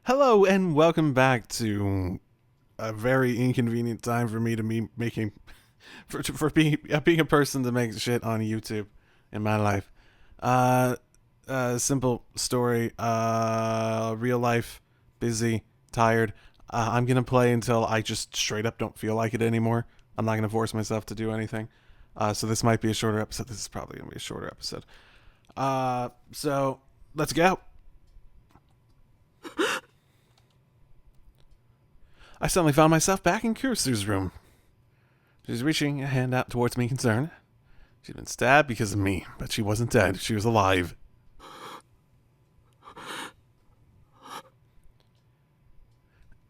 Hello and welcome back to a very inconvenient time for me to be making for being a person to make shit on YouTube in my life. Simple story. Real life, busy, tired. I'm gonna play until I just straight up don't feel like it anymore. I'm not gonna force myself to do anything. So this might be a shorter episode. This is probably gonna be a shorter episode. So let's go. I suddenly found myself back in Kurisu's room. She was reaching a hand out towards me, concerned. She'd been stabbed because of me, but she wasn't dead. She was alive.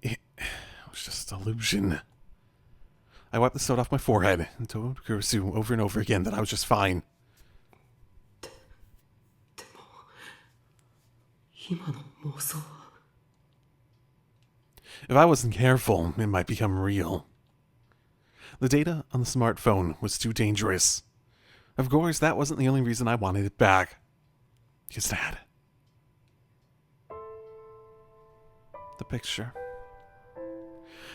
It was just an illusion. I wiped the sweat off my forehead and told Kurisu over and over again that I was just fine. If I wasn't careful, it might become real. The data on the smartphone was too dangerous. Of course, that wasn't the only reason I wanted it back. Because Dad. The picture.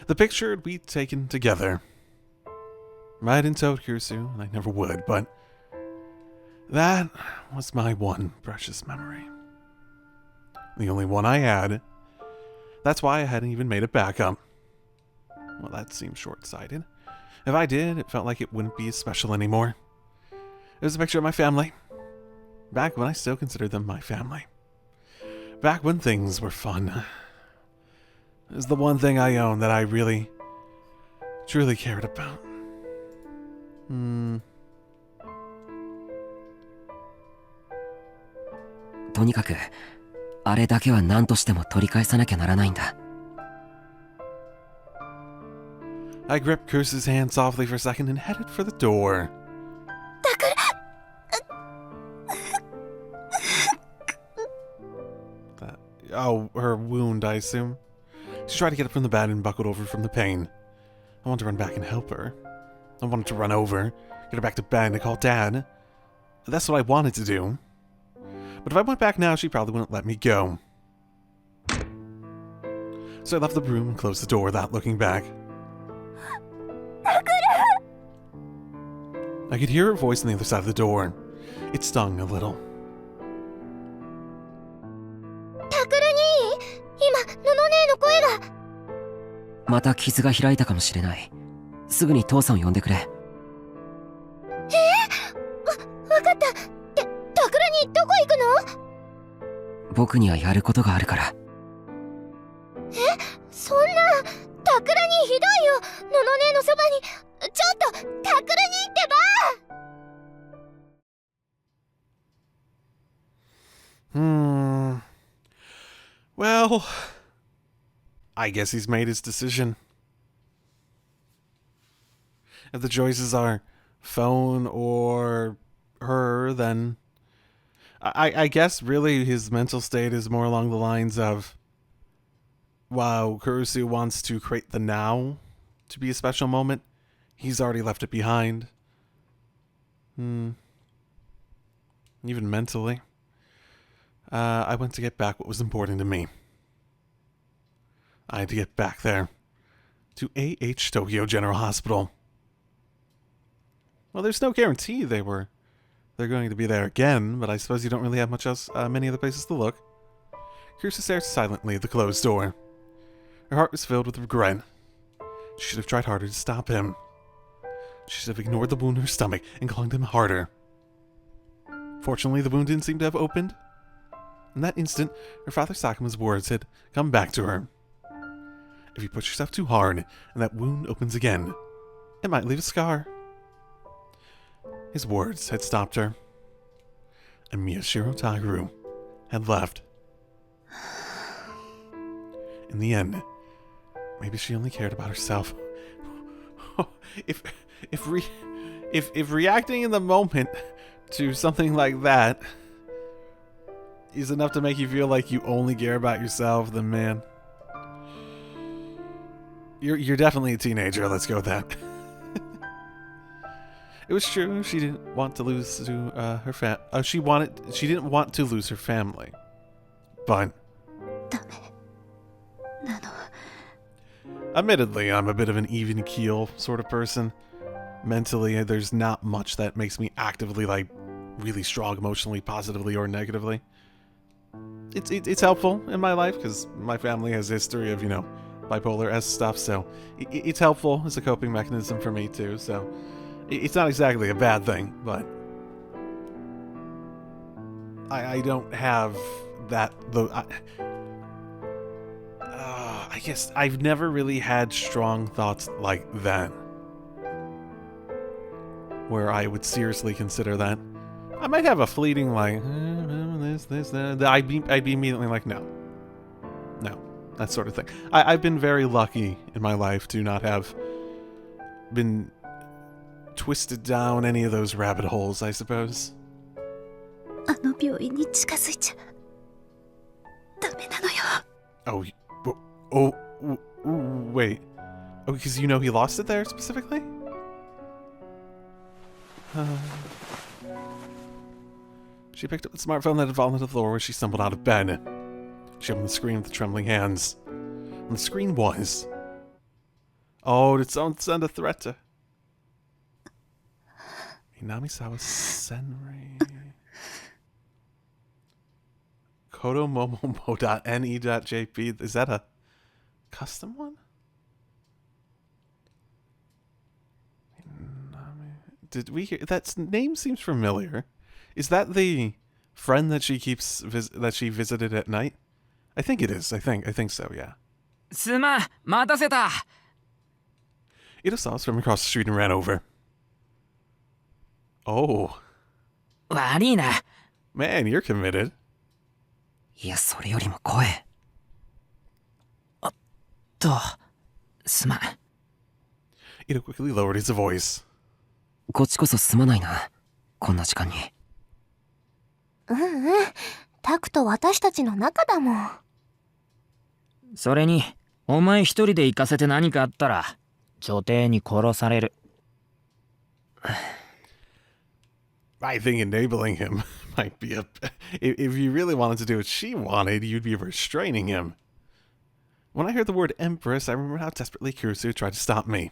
The picture we'd taken together. I hadn't told Kurisu, and I never would, but that was my one precious memory. The only one I had. That's why I hadn't even made a backup. Well, that seemed short-sighted. If I did, it felt like it wouldn't be as special anymore. It was a picture of my family. Back when I still considered them my family. Back when things were fun. It was the one thing I owned that I really, truly cared about. とにかくあれだけは何としても取り返さなきゃならないんだ。 I gripped Kurisu's hand softly for a second and headed for the door. Her wound, I assume. She tried to get up from the bed and buckled over from the pain. I wanted to run back and help her. I wanted to run over, get her back to bed and call Dad. That's what I wanted to do. But if I went back now, she probably wouldn't let me go. So I left the room and closed the door without looking back. I could hear her voice on the other side of the door. It stung a little. また傷が開いたかもしれない。すぐに父さんを呼んでくれ。わかった。タクラにどこ行くの？僕にはやることがあるから。そんな、タクラにひどいよ。のの姉のそばに。ちょっと、タクラにってば。Well, I guess he's made his decision. If the choices are phone or her, then I guess really his mental state is more along the lines of, wow, Kurisu wants to create the now to be a special moment. He's already left it behind. Even mentally. I went to get back what was important to me. I had to get back there. To A.H. Tokyo General Hospital. Well, there's no guarantee they're going to be there again, but I suppose you don't really have much else, many other places to look. Kurisu stared silently at the closed door. Her heart was filled with regret. She should have tried harder to stop him. She should have ignored the wound in her stomach and clung to him harder. Fortunately, the wound didn't seem to have opened. In that instant, her father Sakuma's words had come back to her. If you push yourself too hard and that wound opens again, it might leave a scar. His words had stopped her, and Miyashiro Takeru had left. In the end, maybe she only cared about herself. If reacting in the moment to something like that is enough to make you feel like you only care about yourself, then man, You're definitely a teenager. Let's go with that. It was true. She didn't want to lose to her she didn't want to lose her family, but admittedly, I'm a bit of an even keel sort of person. Mentally, there's not much that makes me actively like really strong emotionally, positively or negatively. It's helpful in my life because my family has a history of, you know, bipolar-esque stuff, so it's helpful as a coping mechanism for me too, so it's not exactly a bad thing, but I don't have that, though. I guess I've never really had strong thoughts like that, where I would seriously consider that. I might have a fleeting like, this, that. I'd be immediately like, no, that sort of thing. I've been very lucky in my life to not have been twisted down any of those rabbit holes, I suppose. Wait. Oh, because you know he lost it there specifically? She picked up the smartphone that had fallen to the floor as she stumbled out of bed. She opened the screen with trembling hands. And the screen was... Oh, did someone send a threat to... Minamisawa Senri... kodomomomo.ne.jp. Is that a custom one? Did we hear... That name seems familiar. Is that the friend that she keeps that she visited at night? I think it is. I think so, yeah. Ito saw us from across the street and ran over. Oh. Man, you're committed. Ito quickly lowered his voice. こっちこそすまないな、こんな時間に。タクと私たちの仲だもん。それに、お前一人で行かせて何かあったら、女帝に殺される。I think enabling him might be a... If you really wanted to do what she wanted, you'd be restraining him. When I heard the word Empress, I remember how desperately Kurusu tried to stop me.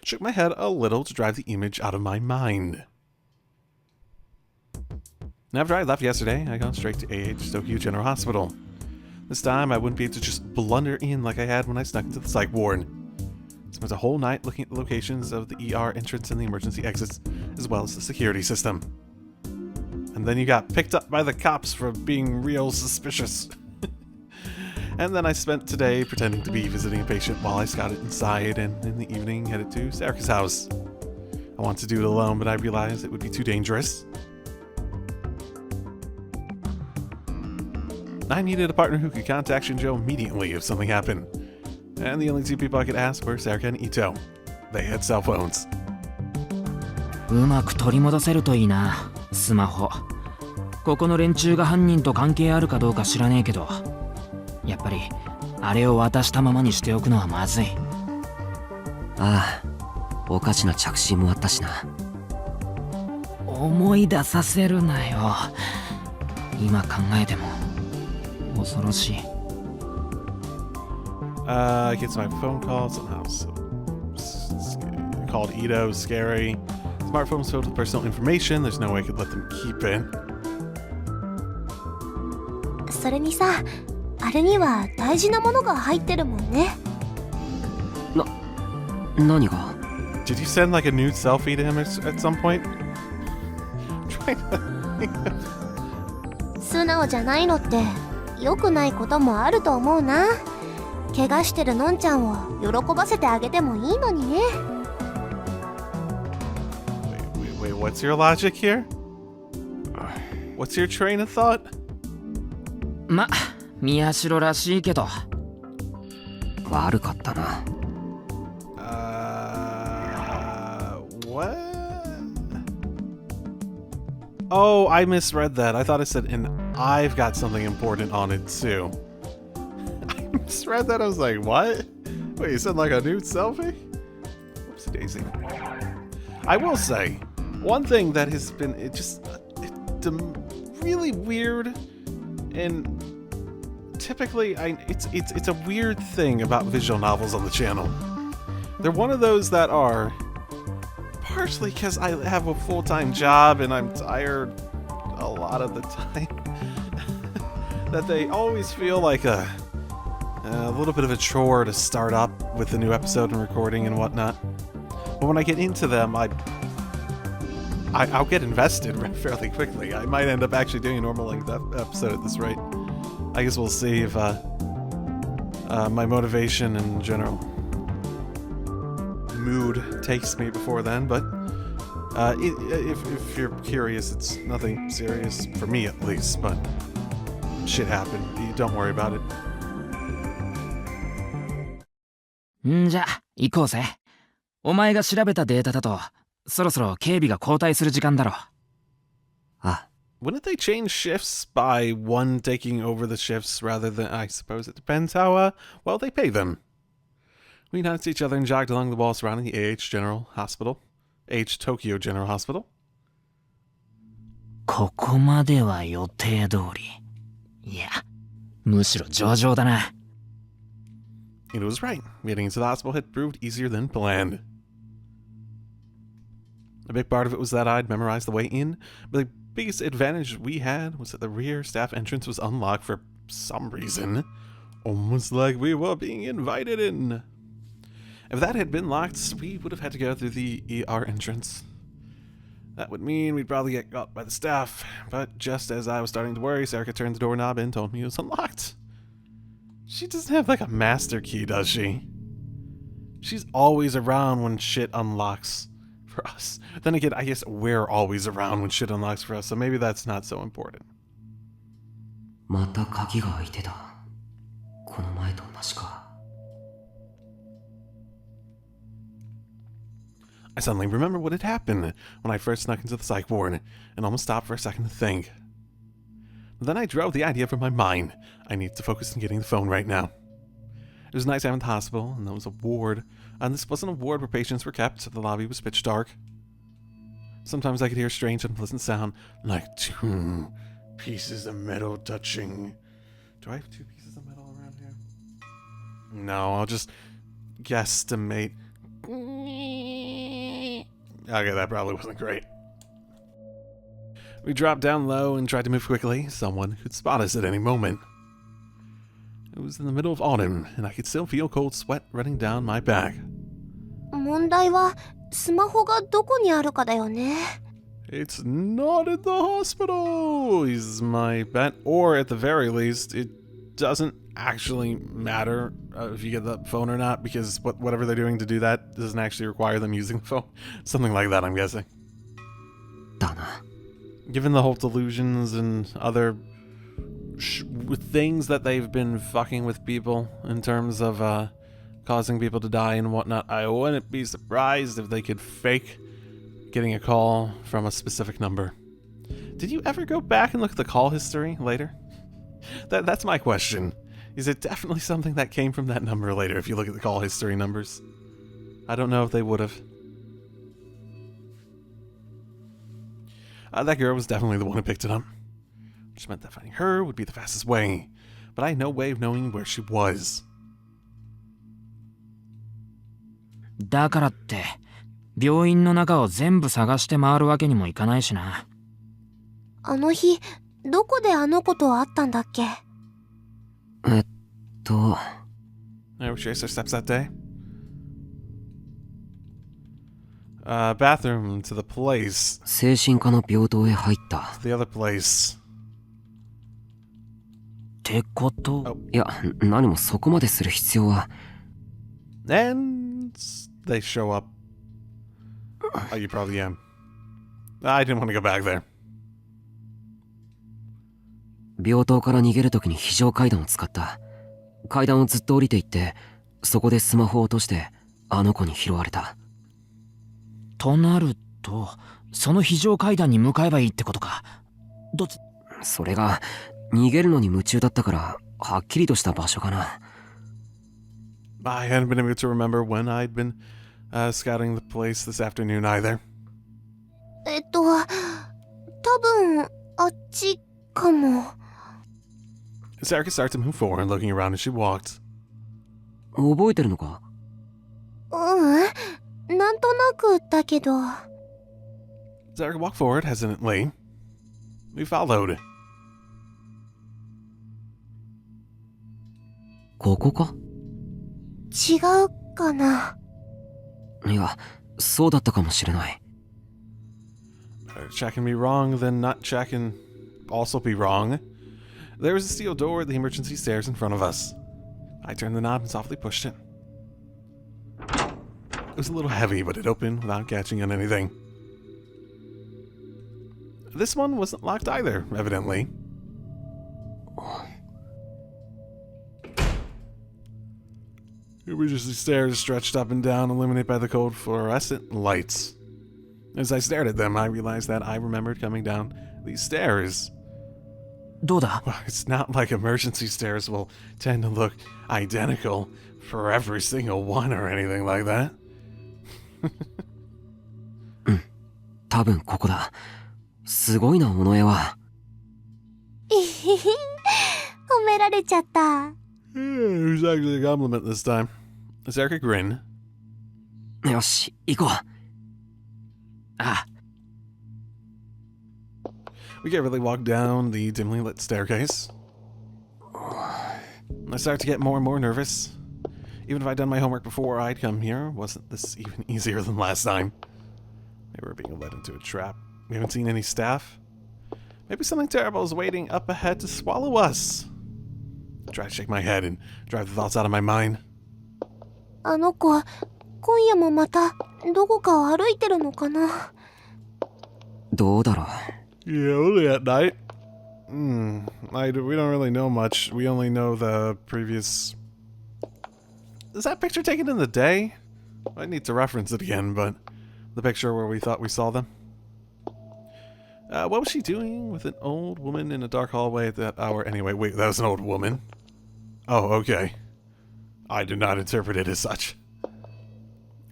Shook my head a little to drive the image out of my mind. After I left yesterday, I got straight to AH Tokyo General Hospital. This time, I wouldn't be able to just blunder in like I had when I snuck into the psych ward. Spent a whole night looking at the locations of the ER entrance and the emergency exits, as well as the security system. And then you got picked up by the cops for being real suspicious. And then I spent today pretending to be visiting a patient while I scouted inside, and in the evening headed to Sarika's house. I wanted to do it alone, but I realized it would be too dangerous. I needed a partner who could contact Shinjo immediately if something happened. And the only two people I could ask were Sarika and Ito. They had cell phones. うまく取り戻せるといいな、スマホ。ここの連中が犯人と関係あるかどうか知らねえけど、やっぱりあれを渡したままにしておくのはまずい。ああ、おかしな着信もあったしな。思い出させるなよ。今考えても恐ろしい。Gets my phone call somehow. Called Ito, scary. Smartphone's filled with personal information. There's no way I could let them keep it. それにさ、あれには大事なものが入ってるもんね。何が？ Did you send like a nude selfie to him at some point? 素直じゃないのって良くないこともあると思うな。怪我してるのんちゃんを喜ばせてあげてもいいのにね。Wait, what's your logic here? What's your train of thought? ま、宮代らしいけど。悪かったな。What? Oh, I misread that. I thought it said, and I've got something important on it too. I misread that. I was like, what? Wait, you said like a nude selfie? Oopsie daisy. I will say, one thing that has been really weird, and typically it's a weird thing about visual novels on the channel. They're one of those that are, partially because I have a full-time job and I'm tired a lot of the time, that they always feel like a little bit of a chore to start up with the new episode and recording and whatnot. But when I get into them, I'll get invested fairly quickly. I might end up actually doing a normal length episode at this rate. I guess we'll see if my motivation and general mood takes me before then. But if you're curious, it's nothing serious for me at least. But shit happened. You don't worry about it. んじゃ、行こうぜ。お前が調べたデータだと、そろそろ警備が交代する時間だろ。あ。Wouldn't they change shifts by one taking over the shifts rather than... I suppose it depends how, well they pay them. We noticed each other and jogged along the wall surrounding the AH General Hospital. AH Tokyo General Hospital. ここまでは予定通り。いや、むしろ上々だな。It was right. Getting into the hospital had proved easier than planned. A big part of it was that I'd memorized the way in, but the biggest advantage we had was that the rear staff entrance was unlocked for some reason. Almost like we were being invited in. If that had been locked, we would have had to go through the ER entrance. That would mean we'd probably get caught by the staff, but just as I was starting to worry, Sarika turned the doorknob and told me it was unlocked. She doesn't have like a master key, does she? She's always around when shit unlocks for us. Then again, I guess we're always around when shit unlocks for us, so maybe that's not so important. また鍵が開いてた。この前と同じか。I suddenly remember what had happened when I first snuck into the psych ward and almost stopped for a second to think. Then I drove the idea from my mind. I need to focus on getting the phone right now. It was nighttime in the hospital, and there was a ward. And this wasn't a ward where patients were kept, so the lobby was pitch dark. Sometimes I could hear a strange, unpleasant sound, like 2 pieces of metal touching. Do I have 2 pieces of metal around here? No, I'll just guesstimate. Okay, that probably wasn't great. We dropped down low and tried to move quickly. Someone could spot us at any moment. It was in the middle of autumn, and I could still feel cold sweat running down my back. 問題はスマホがどこにあるかだよね。It's not in the hospital, is my bet. Or at the very least, it doesn't actually matter if you get the phone or not, because whatever they're doing to do that doesn't actually require them using the phone. Something like that, I'm guessing. だな。Given the whole delusions and other things that they've been fucking with people in terms of causing people to die and whatnot, I wouldn't be surprised if they could fake getting a call from a specific number. Did you ever go back and look at the call history later? That's my question. Is it definitely something that came from that number later if you look at the call history numbers? I don't know if they would have. That girl was definitely the one who picked it up. Which meant that finding her would be the fastest way. But I had no way of knowing where she was. だからって、病院の中を全部探して回るわけにもいかないしな。あの日、どこであの子と会ったんだっけ？I retraced our steps that day. Bathroom to the place. 精神科の病棟へ入った。To the other place. ってこと？ Oh. いや、何もそこまでする必要は。And they show up. Oh, you probably am. I didn't want to go back there. 病棟から逃げるときに非常階段を使った。階段をずっと降りていって、そこでスマホを落としてあの子に拾われた。となると、その非常階段に向かえばいいってことか。それが逃げるのに夢中だったからはっきりとした場所かな。I hadn't been able to remember when I'd been scouting the place this afternoon either. 多分あっちかも。Sarika started to move forward, looking around as she walked. 覚えてるのか？なんとなくだけど。Sarika walked forward hesitantly. We followed. ここか？違うかな。いや、そうだったかもしれない。Check can be wrong, then not check can also be wrong. There was a steel door at the emergency stairs in front of us. I turned the knob and softly pushed it. It was a little heavy, but it opened without catching on anything. This one wasn't locked either, evidently. Emergency stairs stretched up and down, illuminated by the cold fluorescent lights. As I stared at them, I realized that I remembered coming down these stairs. どうだ？ Well, it's not like emergency stairs will tend to look identical for every single one or anything like that. 多分ここだ。すごいな、この絵は。褒められちゃった。It was actually a compliment this time. Sarika grinned. よし、行こう。ああ。We carefully walked down the dimly lit staircase. I started to get more and more nervous. Even if I'd done my homework before I'd come here, wasn't this even easier than last time? Maybe we're being led into a trap. We haven't seen any staff. Maybe something terrible is waiting up ahead to swallow us. I try to shake my head and drive the thoughts out of my mind. あの子、今夜もまたどこかを歩いてるのかな。どうだろう。Yeah, only at night. We don't really know much. We only know the previous... Is that picture taken in the day? I need to reference it again, but... The picture where we thought we saw them. What was she doing with an old woman in a dark hallway at that hour? Anyway, wait, that was an old woman? Oh, okay. I do not interpret it as such.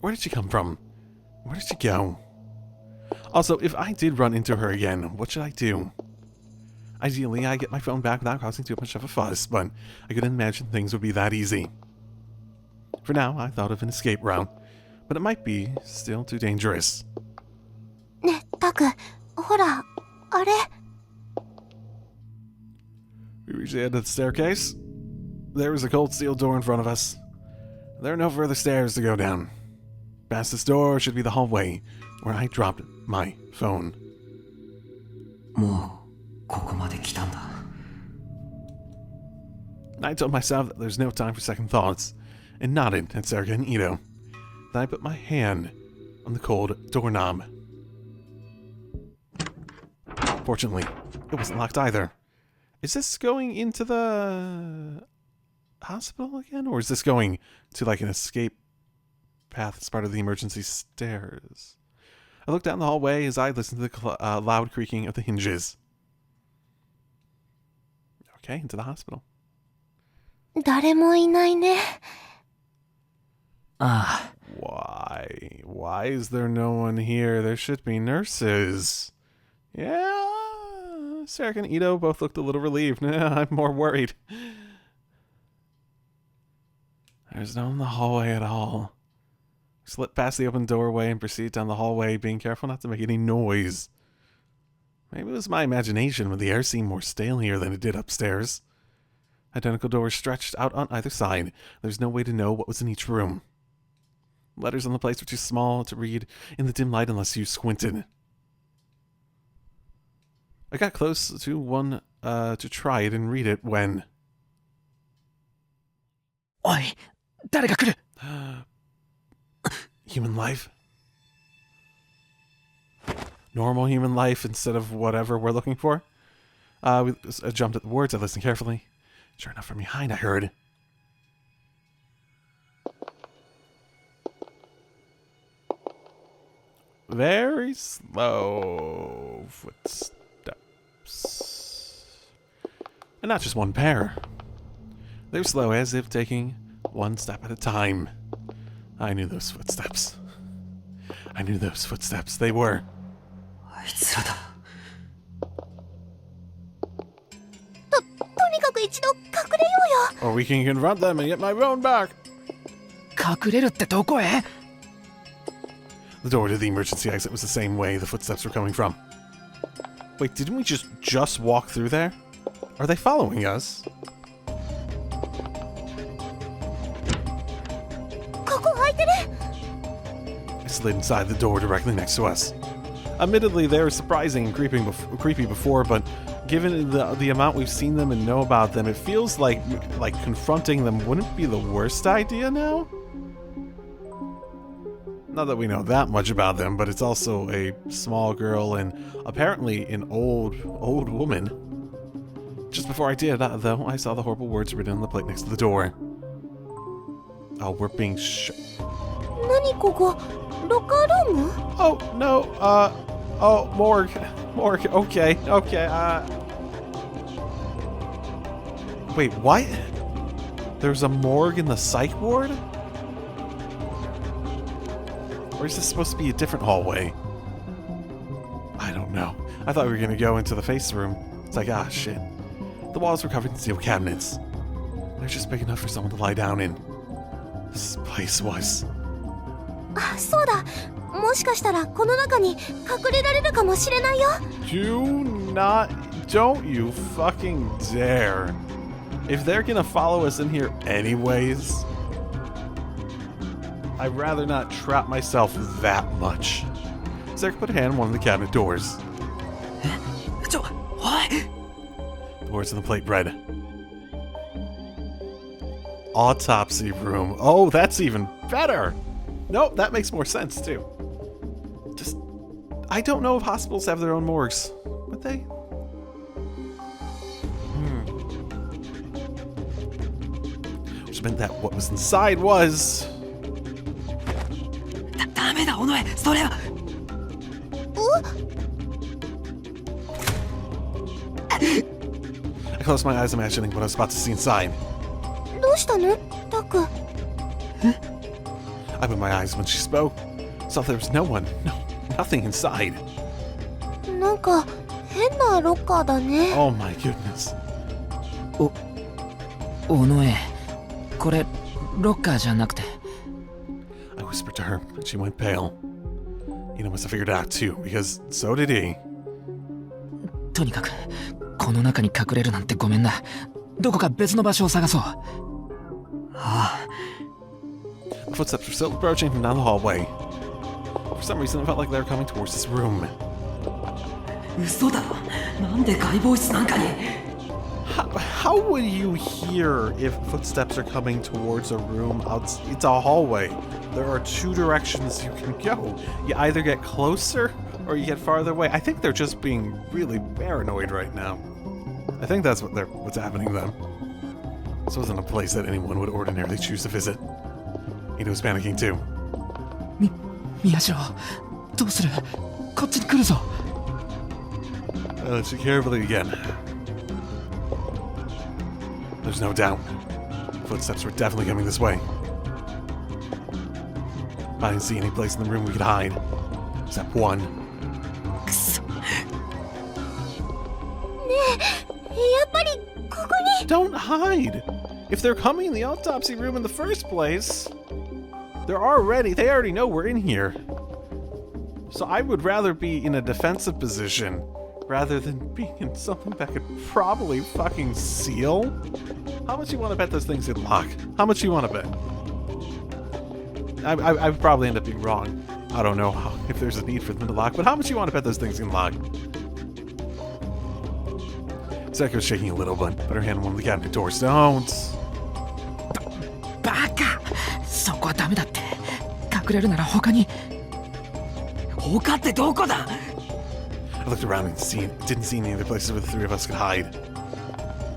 Where did she come from? Where did she go? Also, if I did run into her again, what should I do? Ideally, I get my phone back without causing too much of a fuss, but I couldn't imagine things would be that easy. For now, I thought of an escape route, but it might be still too dangerous. ね、タク、ほら、あれ。We reached the end of the staircase. There was a cold steel door in front of us. There are no further stairs to go down. Past this door should be the hallway, where I dropped my phone. もうここまで来たんだ。 I told myself that there's no time for second thoughts, and nodded at Sarika and Ito. Then I put my hand on the cold doorknob. Fortunately, it wasn't locked either. Is this going into the hospital again, or is this going to like an escape path as part of the emergency stairs? I looked down the hallway as I listened to the loud creaking of the hinges. Okay, into the hospital. 誰もいないね。ああ。 Why? Why is there no one here? There should be nurses. Yeah, Sarika and Ito both looked a little relieved. I'm more worried. There's no one in the hallway at all. I slipped past the open doorway and proceeded down the hallway, being careful not to make any noise. Maybe it was my imagination, but the air seemed more stale here than it did upstairs. Identical doors stretched out on either side. There's no way to know what was in each room. Letters on the place were too small to read in the dim light unless you squinted. I got close to one to try it and read it when... おい、誰が来る? Human life? Normal human life instead of whatever we're looking for? I jumped at the words. I listened carefully. Sure enough, from behind I heard... Very slow footsteps. And not just one pair. They're slow, as if taking One step at a time. I knew those footsteps. I knew those footsteps. They were. あいつらだ。とにかく一度隠れようよ。 Or we can confront them and get my phone back. 隠れるってどこへ？ The door to the emergency exit was the same way the footsteps were coming from. Wait, didn't we just walk through there? Are they following us? ここ開いてる。 I slid inside the door directly next to us. Admittedly, they were surprising and creepy before, but given the amount we've seen them and know about them, it feels like confronting them wouldn't be the worst idea now. Not that we know that much about them, but it's also a small girl and apparently an old woman. Just before I did, though, I saw the horrible words written on the plate next to the door. Oh, we're being何ここ？ロッカールーム？ Oh, no, oh, morgue, okay, Wait, what? There's a morgue in the psych ward? Or is this supposed to be a different hallway? I don't know. I thought we were gonna go into the face room. It's like, ah, shit. The walls were covered in steel cabinets. They're just big enough for someone to lie down in. This place was. あ、そうだ。もしかしたらこの中に隠れられるかもしれないよ。Don't you fucking dare. If they're gonna follow us in here anyways, I'd rather not trap myself that much. Sarah put a hand on one of the cabinet doors. What? The words on the plate read, autopsy room. Oh, that's even better. Nope, that makes more sense too. I don't know if hospitals have their own morgues. Would they? Which meant that what was inside was... ダメだ、尾上、それは。I closed my eyes imagining what I was about to see inside. どうしたの？タク。I opened my eyes when she spoke. Saw there was no one. No, nothing inside. なんか変なロッカーだね。 Oh my goodness. 尾上、これロッカーじゃなくて。I whispered to her, and she went pale. Ina must have figured it out too, because so did he. とにかくこの中に隠れるなんてごめんな。どこか別の場所を探そう。ああ。The footsteps were still approaching from down the hallway. For some reason, it felt like they were coming towards this room. 嘘だろ。なんで解剖室なんかに。How would you hear if footsteps are coming towards a room? It's a hallway. There are two directions you can go. You either get closer or you get farther away. I think they're just being really paranoid right now. I think that's what's happening to them. This wasn't a place that anyone would ordinarily choose to visit. Ina was panicking too. 宮代、どうする？こっちに来るぞ。Let's look carefully again. There's no doubt. Footsteps were definitely coming this way. I didn't see any place in the room we could hide. Except one. くそ。ねえ、やっぱりここに。 Don't hide! If they're coming in the autopsy room in the first place, they already know we're in here. So I would rather be in a defensive position rather than being in something that could probably fucking seal. How much you want to bet those things get locked? How much you want to bet? I would probably end up being wrong. I don't know if there's a need for them to lock, but how much you want to bet those things can lock? Seko was shaking a little, but put her hand on one of the cabinet doors. Don't. バカ。そこはダメだって。隠れるなら他に。他ってどこだ？ I looked around and didn't see any other places where the three of us could hide.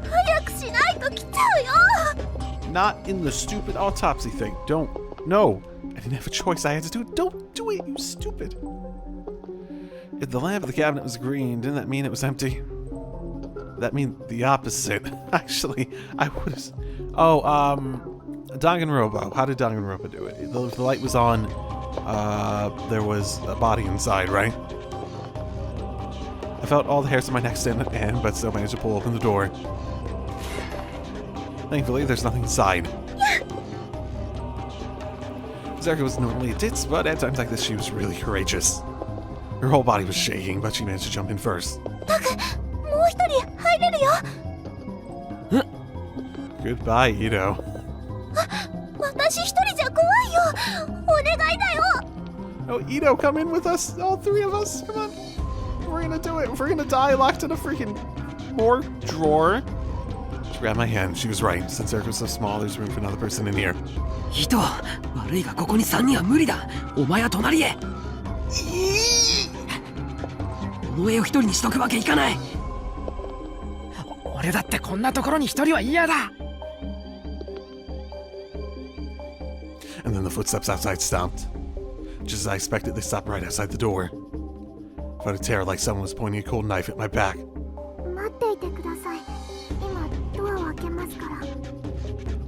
早くしないと来ちゃうよ。 Not in the stupid autopsy thing. Don't. No. I didn't have a choice. I had to do it. Don't do it, you stupid. If the lamp of the cabinet was green, didn't that mean it was empty? That mean the opposite. Actually, I would have... Danganronpa. How did Danganronpa do it? The light was on. There was a body inside, right? I felt all the hairs on my neck stand up end, but still managed to pull open the door. Thankfully, there's nothing inside. Zerka was normally a ditz, but at times like this, she was really courageous. Her whole body was shaking, but she managed to jump in first. Goodbye, Ito. Oh, Ito, come in with us. All three of us. Come on. We're gonna do it. We're gonna die locked in a freaking more drawer. She grabbed my hand. She was right. Since Zerka was so small, there's room for another person in here. 人悪いがここに3人は無理だ。お前は隣へ。お前を1人にしとくわけいかない。俺だってこんなところに1人は嫌だ。And then the footsteps outside stopped. Just as I expected, they stopped right outside the door. I felt a terror like someone was pointing a cold knife at my back.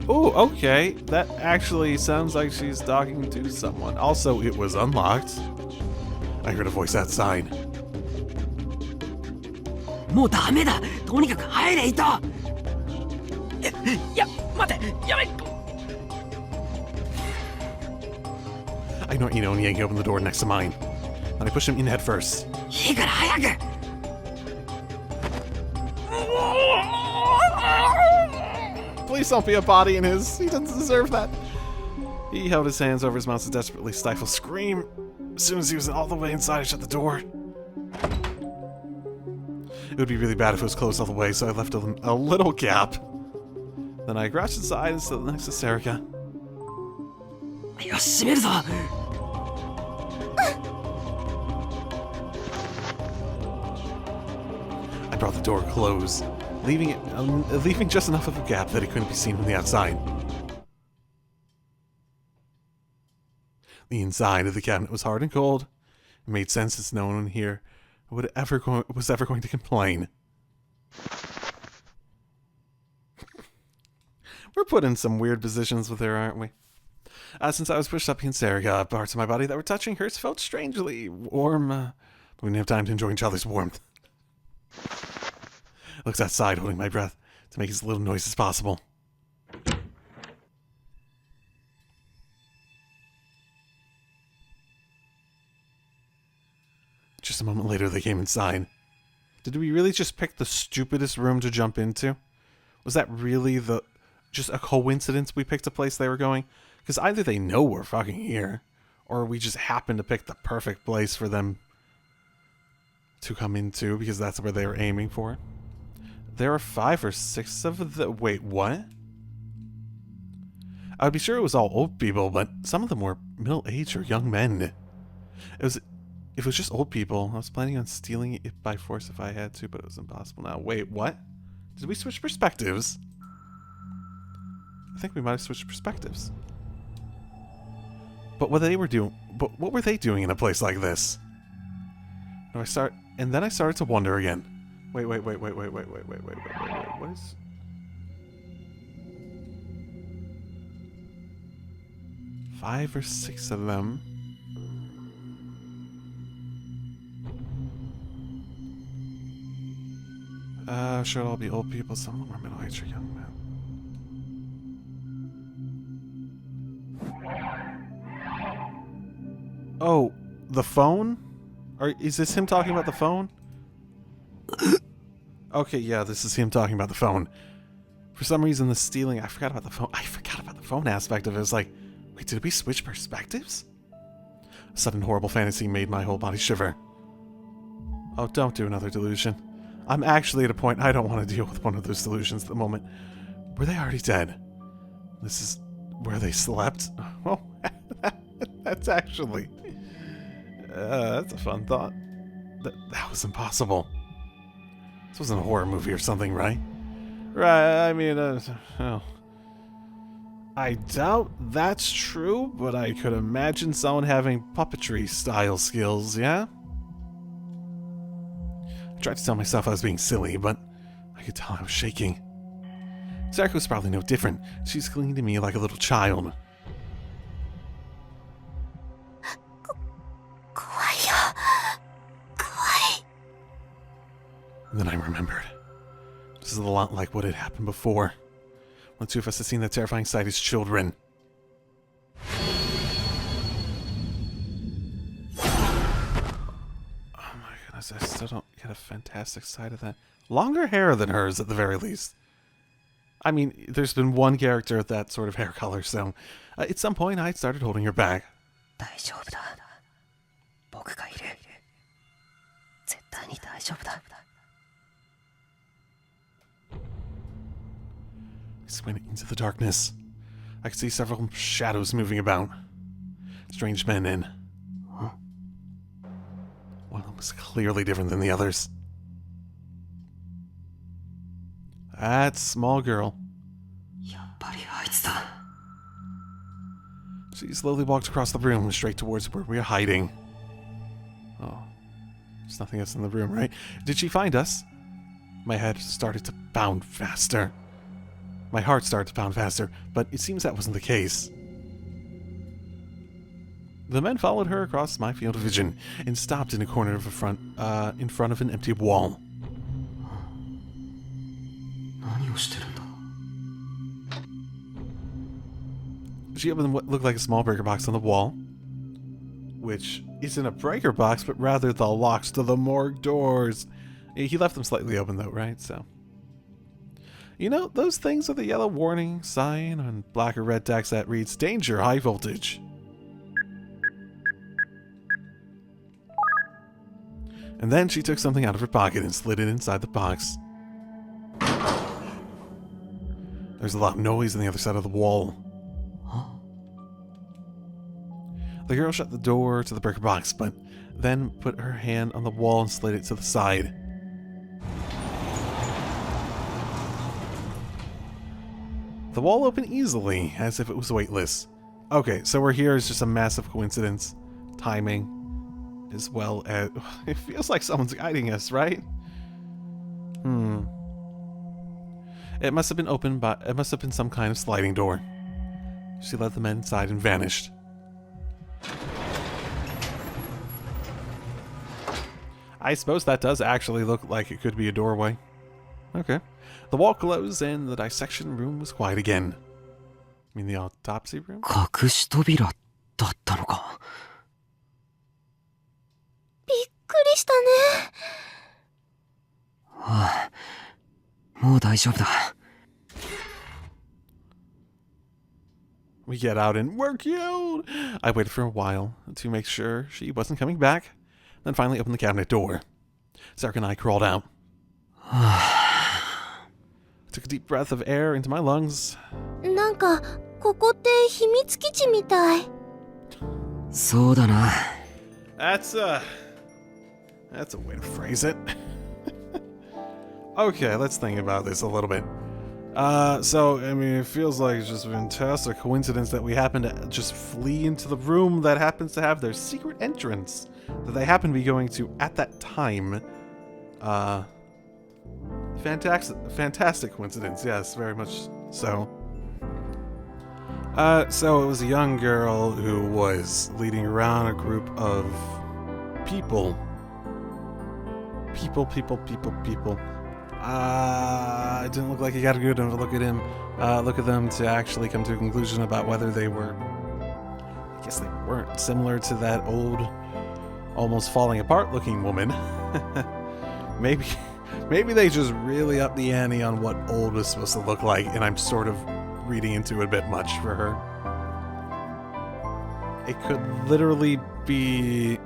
Oh, okay. That actually sounds like she's talking to someone. Also, it was unlocked. I heard a voice outside. もうダメだ。とにかく入れ、糸。いや、待って、やめ。I know Ino and Yankee opened the door next to mine. And I pushed him in head first. いいから早く。Please don't be a body in his. He doesn't deserve that. He held his hands over his mouth to desperately stifle a scream. As soon as he was all the way inside, I shut the door. It would be really bad if it was closed all the way, so I left a little gap. Then I crouched inside and stood next to Serica. よし、閉めるぞ。I brought the door closed, leaving just enough of a gap that it couldn't be seen from the outside. The inside of the cabinet was hard and cold. It made sense as no one here was ever going to complain. We're put in some weird positions with her, aren't we? Since I was pushed up against Serica, parts of my body that were touching hers felt strangely warm, but we didn't have time to enjoy each other's warmth. I looked outside, holding my breath to make as little noise as possible. Just a moment later, they came inside. Did we really just pick the stupidest room to jump into? Was that really just a coincidence we picked a place they were going? Because either they know we're fucking here, or we just happened to pick the perfect place for them to come into, because that's where they were aiming for. There are 5 or 6 of the... Wait, what? I would be sure it was all old people, but some of them were middle-aged or young men. If it was just old people, I was planning on stealing it by force if I had to, but it was impossible now. Wait, what? Did we switch perspectives? I think we might have switched perspectives. But what were they doing in a place like this? And then I started to wonder again. Wait. What is... Five or 6 of them. Should all be old people. Some of them are middle-aged or young men. Oh, the phone? Is this him talking about the phone? Okay, yeah, this is him talking about the phone. For some reason, the stealing... I forgot about the phone. I forgot about the phone aspect of it. It was like, wait, did we switch perspectives? A sudden horrible fantasy made my whole body shiver. Oh, don't do another delusion. I'm actually at a point I don't want to deal with one of those delusions at the moment. Were they already dead? This is where they slept? Oh, that's actually... that's a fun thought. That was impossible. This wasn't a horror movie or something, right? Right, I mean, well, I doubt that's true, but I could imagine someone having puppetry-style skills, yeah? I tried to tell myself I was being silly, but I could tell I was shaking. Saku's probably no different. She's clinging to me like a little child. 怖いよ。怖い。 And then I remembered. This is a lot like what had happened before. When the two of us had seen that terrifying sight as children. Oh my goodness, I still don't get a fantastic sight of that. Longer hair than hers, at the very least. I mean, there's been one character with that sort of hair color, so at some point I started holding her back. 大丈夫だ。僕がいる。絶対に大丈夫だ。 I went into the darkness. I could see several shadows moving about. Strange men in. One of them was clearly different than the others. That small girl. やっぱりあいつだ。 She slowly walked across the room, straight towards where we are hiding. Oh, there's nothing else in the room, right? Did she find us? My head started to pound faster. My heart started to pound faster, but it seems that wasn't the case. The men followed her across my field of vision and stopped in a corner of in front of an empty wall. 何をしてるんだ。 She opened what looked like a small breaker box on the wall, which isn't a breaker box, but rather the locks to the morgue doors. He left them slightly open though, right? So, you know, those things are the yellow warning sign on black or red text that reads "Danger, high voltage." And then she took something out of her pocket and slid it inside the box. There's a loud noise on the other side of the wall. The girl shut the door to the breaker box, but then put her hand on the wall and slid it to the side. The wall opened easily, as if it was weightless. Okay, so we're here is just a massive coincidence. Timing, as well as... It feels like someone's guiding us, right? It must have been opened by... It must have been some kind of sliding door. She led the men inside and vanished. I suppose that does actually look like it could be a doorway. Okay. The wall closed and the dissection room was quiet again. You mean the autopsy room? 隠し扉だったのか。びっくりしたね。ああ、もう大丈夫だ。We get out and we're killed! I waited for a while to make sure she wasn't coming back, then finally opened the cabinet door. Sarah and I crawled out. Took a deep breath of air into my lungs. なんかここって秘密基地みたい。そうだな。That's a way to phrase it. Okay, let's think about this a little bit. So, I mean, it feels like it's just a fantastic coincidence that we happen to just flee into the room that happens to have their secret entrance that they happen to be going to at that time. Fantastic coincidence, yes, very much so. So it was a young girl who was leading around a group of people. People. It didn't look like he got a good enough look at them to actually come to a conclusion about whether they were... I guess they weren't similar to that old, almost falling apart looking woman. Maybe they just really upped the ante on what old was supposed to look like, and I'm sort of reading into it a bit much for her. It could literally be...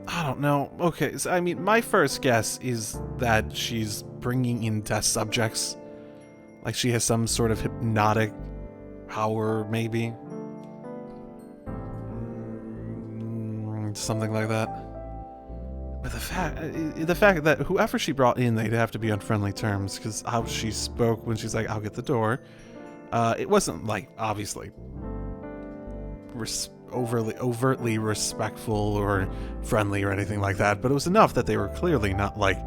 I don't know. Okay, so I mean, my first guess is that she's bringing in test subjects. Like she has some sort of hypnotic power, maybe. Something like that. But the fact that whoever she brought in, they'd have to be on friendly terms, because how she spoke when she's like, I'll get the door. It wasn't like, obviously, overtly respectful or friendly or anything like that, but it was enough that they were clearly not like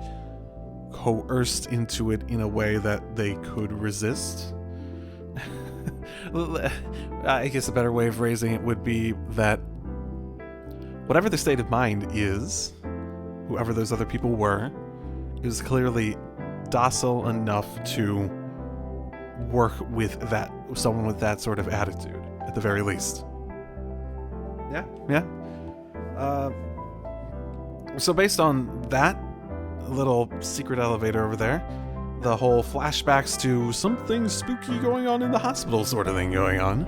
coerced into it in a way that they could resist. I guess a better way of phrasing it would be that whatever the state of mind is, whoever those other people were, is clearly docile enough to work with someone with that sort of attitude, at the very least. Yeah. So based on that little secret elevator over there, the whole flashbacks to something spooky going on in the hospital sort of thing going on.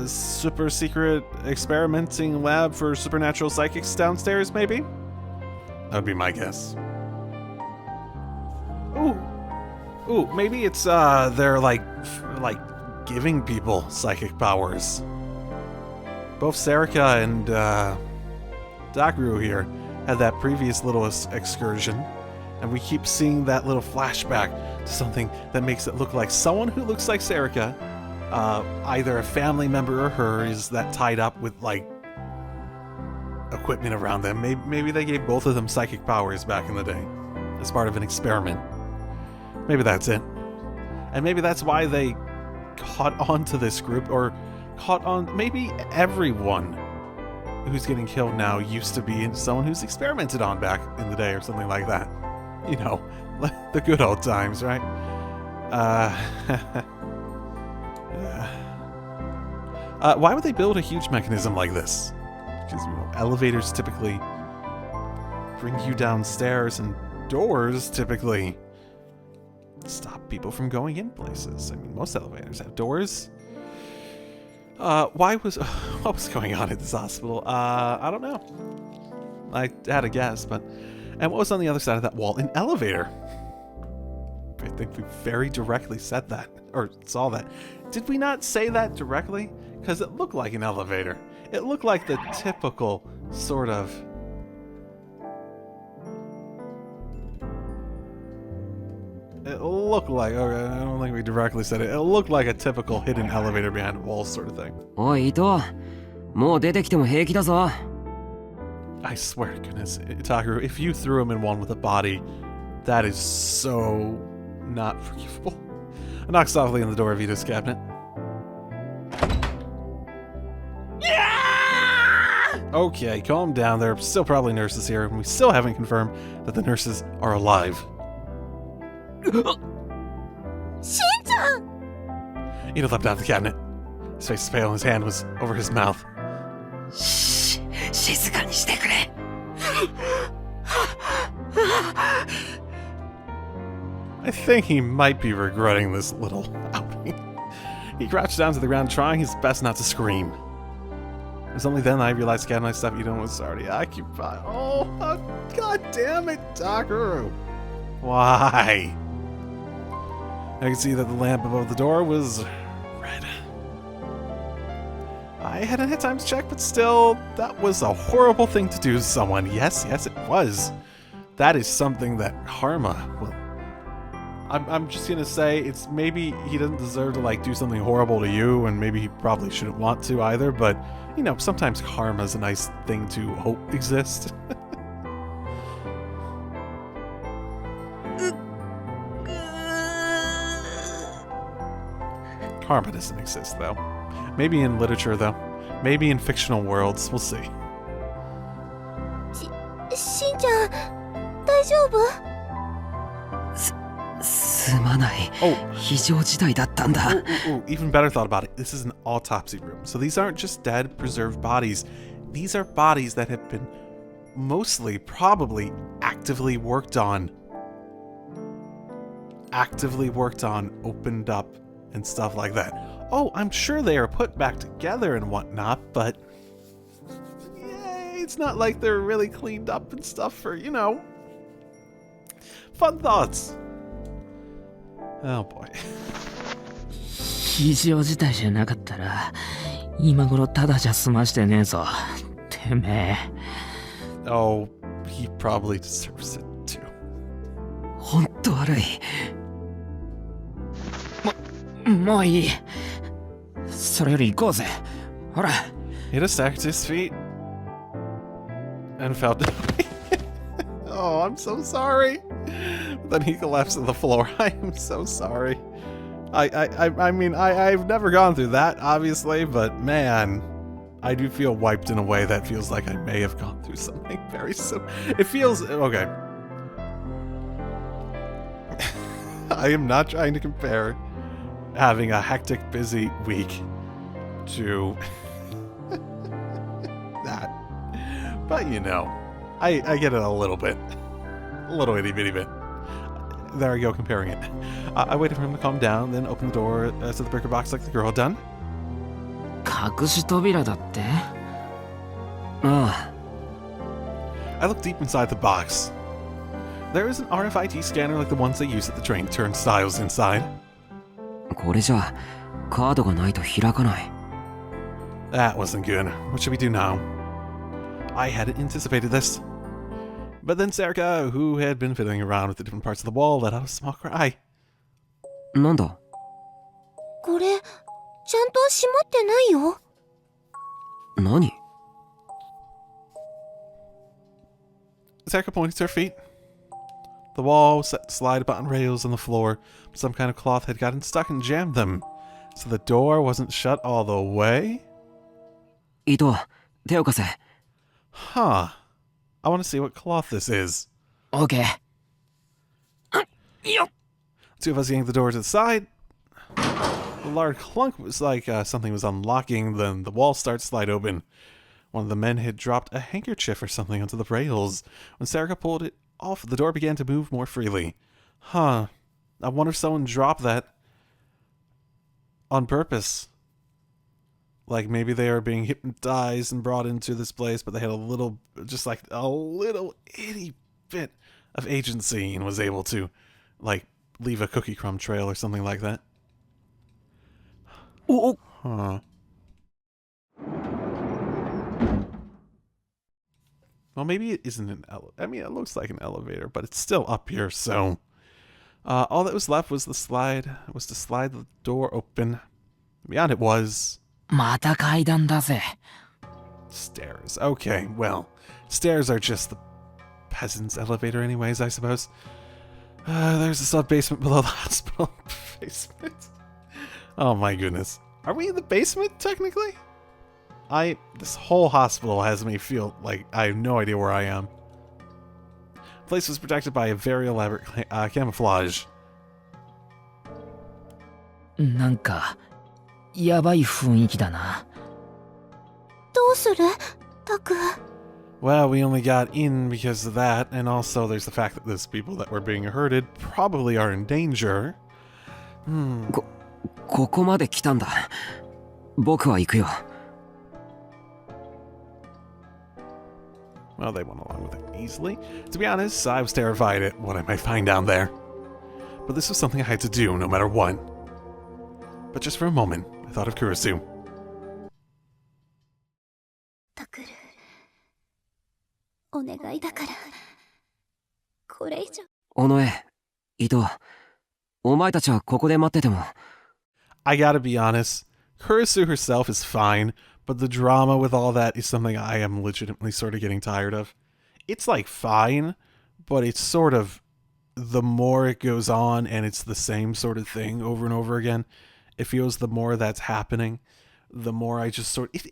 Super secret experimenting lab for supernatural psychics downstairs, maybe? That would be my guess. Ooh, maybe it's, they're like giving people psychic powers. Both Serica and, Dakaru here had that previous little excursion, and we keep seeing that little flashback to something that makes it look like someone who looks like Serica, either a family member or her, is that tied up with, like, equipment around them. Maybe they gave both of them psychic powers back in the day as part of an experiment. Maybe that's it. And maybe that's why they caught on to this group, or caught on. Maybe everyone who's getting killed now used to be someone who's experimented on back in the day or something like that. You know, the good old times, right? Why would they build a huge mechanism like this? Because, you know, elevators typically bring you downstairs, and doors typically stop people from going in places. I mean, most elevators have doors. What was going on at this hospital? I don't know. I had a guess, but... And what was on the other side of that wall? An elevator. I think we very directly said that, or saw that. Did we not say that directly? Because it looked like an elevator. It looked like the typical sort of... It looked like... Okay, I don't think we directly said it. It looked like a typical hidden elevator behind walls sort of thing. おい、糸。もう出てきても平気だぞ。I swear to goodness, Itakeru, if you threw him in one with a body, that is so not forgivable. I knocked softly on the door of Vito's cabinet. Okay, calm down. There are still probably nurses here, and we still haven't confirmed that the nurses are alive. Shin-chan! Ito leapt out of the cabinet. His face was pale and his hand was over his mouth. 静かにしてくれ。I think he might be regretting this little outing. He crouched down to the ground, trying his best not to scream. It was only then I realized the cabinet stuff Ito was already occupied. Oh, god damn it, Dakaru. Why? I could see that the lamp above the door was red. I hadn't had time to check, but still, that was a horrible thing to do to someone. Yes, it was. That is something that karma will... I'm just gonna say, it's maybe he doesn't deserve to, like, do something horrible to you, and maybe he probably shouldn't want to either, but, you know, sometimes karma is a nice thing to hope exists. Karma doesn't exist, though. Maybe in literature, though. Maybe in fictional worlds. We'll see. Shin-chan, 大丈夫? すまない。非常事態だったんだ。Even better thought about it. This is an autopsy room. So these aren't just dead, preserved bodies. These are bodies that have been mostly, probably, actively worked on. Opened up, and stuff like that. Oh, I'm sure they are put back together and whatnot, but... yeah, it's not like they're really cleaned up and stuff for, you know... fun thoughts. Oh boy. 非常事態じゃなかったら、今頃ただじゃ済ましてねえぞ。てめえ。Oh, he probably deserves it too. ほんと悪い。もういい。それより行こうぜ。ほら。He just stacked his feet and fell down. Oh, I'm so sorry. Then he collapsed to the floor. I am so sorry. I mean, I've never gone through that, obviously, but man, I do feel wiped in a way that feels like I may have gone through something very similar. It feels, okay. I am not trying to compare having a hectic, busy week to that. But you know, I get it a little bit. A little itty bitty bit. There I go, comparing it. I waited for him to calm down, then opened the door to the breaker box like the girl had done. 隠し扉だって？ああ。 I looked deep inside the box. There is an RFID scanner like the ones they use at the train turnstiles inside. これじゃカードがないと開かない。 That wasn't good. What should we do now? I hadn't anticipated this. But then Serika, who had been fiddling around with the different parts of the wall, let out a small cry. なんだ？これ、ちゃんと閉まってないよ。何？ Serika pointed to her feet. The wall was set to slide about on rails on the floor, but some kind of cloth had gotten stuck and jammed them. So the door wasn't shut all the way? 伊藤、手を貸せ。 Huh. I want to see what cloth this is. OK。Two of us yanked the door to the side. A loud clunk was like something was unlocking, then the wall started to slide open. One of the men had dropped a handkerchief or something onto the rails. When Serika pulled it off, the door began to move more freely. Huh. I wonder if someone dropped that on purpose. Like maybe they are being hypnotized and brought into this place, but they had just like a little itty bit of agency and was able to, like, leave a cookie crumb trail or something like that. Oh. Huh. Well, maybe it isn't an elevator. I mean, it looks like an elevator, but it's still up here, so... all that was left was to slide the door open. Beyond it was... また階段だぜ。 Stairs. Okay, well, stairs are just the peasant's elevator anyways, I suppose. There's a sub-basement below the hospital basement. Oh my goodness. Are we in the basement, technically? This whole hospital has me feel like I have no idea where I am. The place was protected by a very elaborate camouflage. なんかやばい雰囲気だな。どうする？タク。 Well, we only got in because of that, and also there's the fact that those people that were being herded probably are in danger. ここまで来たんだ。僕は行くよ。 Well, they went along with it easily. To be honest, I was terrified at what I might find down there. But this was something I had to do, no matter what. But just for a moment, I thought of Kurisu. タクル。お願いだから。これ以上。尾上、伊藤、お前たちはここで待ってても。 I gotta be honest, Kurisu herself is fine, but the drama with all that is something I am legitimately sort of getting tired of. It's like fine, but it's sort of, the more it goes on and it's the same sort of thing over and over again, it feels the more that's happening, the more I just sort of,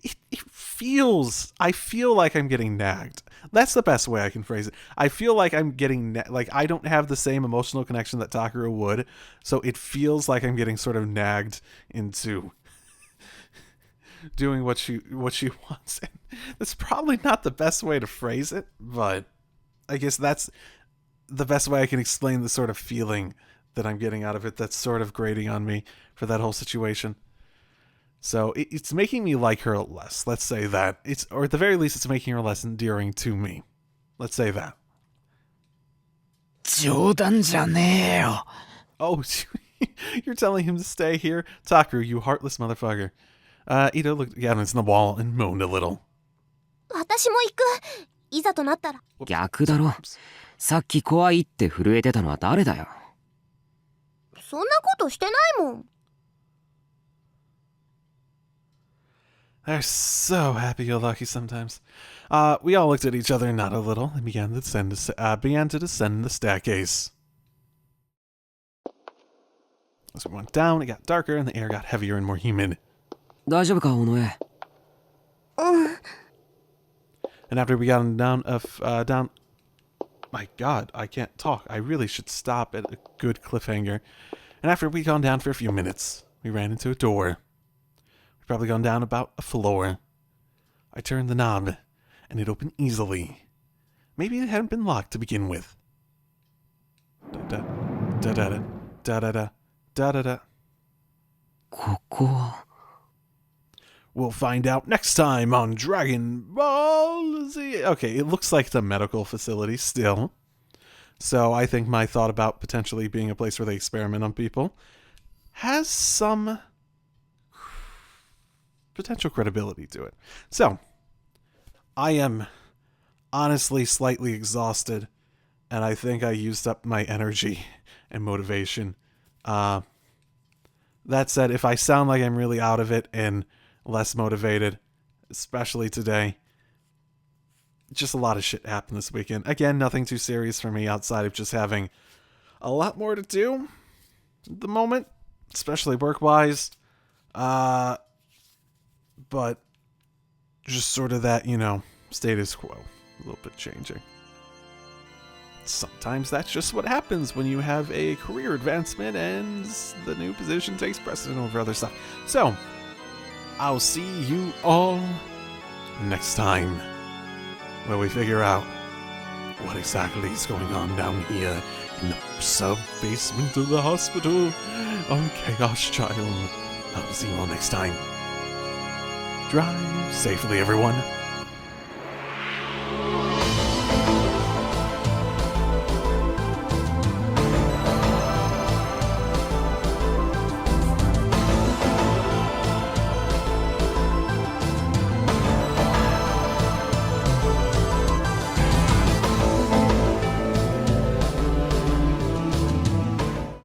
I feel like I'm getting nagged. That's the best way I can phrase it. I feel like I'm getting, like I don't have the same emotional connection that Takara would, so it feels like I'm getting sort of nagged into doing what she wants. That's probably not the best way to phrase it, but I guess that's the best way I can explain the sort of feeling that I'm getting out of it that's sort of grating on me for that whole situation. So it's making me like her less. Let's say that. Or at the very least, it's making her less endearing to me. Let's say that. 冗談じゃねえよ。 Oh, you're telling him to stay here? Takaru, you heartless motherfucker. Ito looked against the wall and moaned a little. 私も行く。いざとなったら。逆だろ。さっき怖いって震えてたのは誰だよ。そんなことしてないもん。They're so happy-go-lucky sometimes. We all looked at each other, not a little, and began to descend the staircase. As we went down, it got darker and the air got heavier and more humid. 大丈夫か、尾上。うん。 And after we got down, down... My god, I can't talk. I really should stop at a good cliffhanger. And after we'd gone down for a few minutes, we ran into a door. We'd probably gone down about a floor. I turned the knob, and it opened easily. Maybe it hadn't been locked to begin with. Da-da, da-da-da, da-da-da. ここは。 We'll find out next time on Dragon Ball Z. Okay, it looks like the medical facility still. So I think my thought about potentially being a place where they experiment on people has some potential credibility to it. So, I am honestly slightly exhausted, and I think I used up my energy and motivation. That said, if I sound like I'm really out of it and less motivated, especially today, just a lot of shit happened this weekend. Again, nothing too serious for me outside of just having a lot more to do at the moment, especially work-wise. But just sort of that, status quo, a little bit changing. Sometimes that's just what happens when you have a career advancement and the new position takes precedent over other stuff. So, I'll see you all next time, where we figure out what exactly is going on down here in the sub-basement of the hospital on Chaos Child. I'll see you all next time. Drive safely, everyone.